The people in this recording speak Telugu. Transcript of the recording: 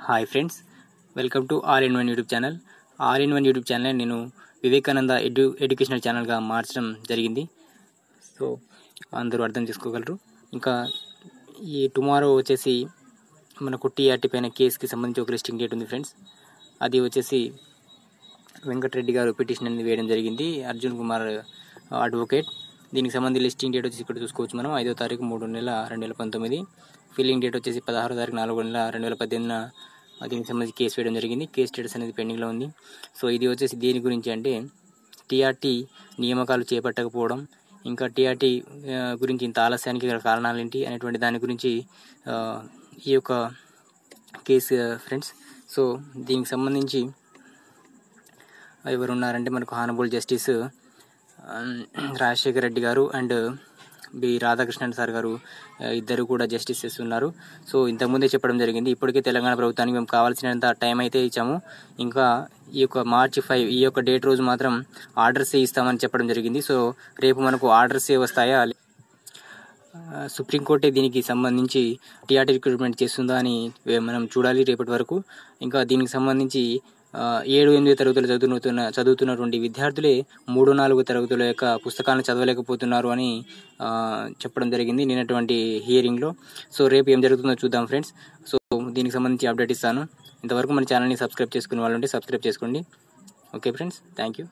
Hi friends, welcome to all in one YouTube channel. All in one YouTube channel నేను వివేకానంద ఎడ్యుకేషనల్ ఛానల్గా మార్చడం జరిగింది. సో అందరూ అర్థం చేసుకోగలరు. ఇంకా ఈ టుమారో వచ్చేసి మనకు టీఆర్టీ పైన కేసుకి సంబంధించి ఒక లిస్టింగ్ డేట్ ఉంది ఫ్రెండ్స్. అది వచ్చేసి వెంకటరెడ్డి గారు పిటిషన్ అనేది వేయడం జరిగింది, అర్జున్ కుమార్ అడ్వకేట్. దీనికి సంబంధించి లిస్టింగ్ డేట్ వచ్చేసి ఇక్కడ చూసుకోవచ్చు మనం 5వ తారీఖు 3వ నెల 2019. ఫిల్లింగ్ డేట్ వచ్చేసి 16వ తారీఖు 4వ నెల 2018. దీనికి సంబంధించి కేసు వేయడం జరిగింది. కేసు స్టేటస్ అనేది పెండింగ్లో ఉంది. సో ఇది వచ్చేసి దేని గురించి అంటే టీఆర్టీ నియామకాలు చేపట్టకపోవడం, ఇంకా టీఆర్టీ గురించి ఇంత ఆలస్యానికి గల కారణాలు ఏంటి అనేటువంటి దాని గురించి ఈ యొక్క కేసు ఫ్రెండ్స్. సో దీనికి సంబంధించి ఎవరు ఉన్నారంటే మనకు హానబుల్ జస్టిస్ రాజశేఖర్ రెడ్డి గారు అండ్ బి రాధాకృష్ణన్ సార్ గారు, ఇద్దరు కూడా జస్టిసెస్ ఉన్నారు. సో ఇంతకుముందే చెప్పడం జరిగింది. ఇప్పటికే తెలంగాణ ప్రభుత్వానికి మేము కావాల్సినంత టైం అయితే ఇచ్చాము. ఇంకా ఈ యొక్క March 5 ఈ యొక్క డేట్ రోజు మాత్రం ఆర్డర్స్ ఇస్తామని చెప్పడం జరిగింది. సో రేపు మనకు ఆర్డర్స్ వస్తాయా, సుప్రీంకోర్టే దీనికి సంబంధించి టీఆర్టీ రిక్రూట్మెంట్ చేస్తుందా అని మనం చూడాలి రేపటి వరకు. ఇంకా దీనికి సంబంధించి 7-8 తరగతులు చదువుతున్నటువంటి విద్యార్థులే 3-4 తరగతుల యొక్క పుస్తకాలను చదవలేకపోతున్నారు అని చెప్పడం జరిగింది నిన్నటువంటి హియరింగ్లో. సో రేపు ఏం జరుగుతుందో చూద్దాం ఫ్రెండ్స్. సో దీనికి సంబంధించి అప్డేట్ ఇస్తాను. ఇంతవరకు మన ఛానల్ని సబ్స్క్రైబ్ చేసుకునే వాళ్ళు ఉంటే సబ్స్క్రైబ్ చేసుకోండి. Okay friends, thank you.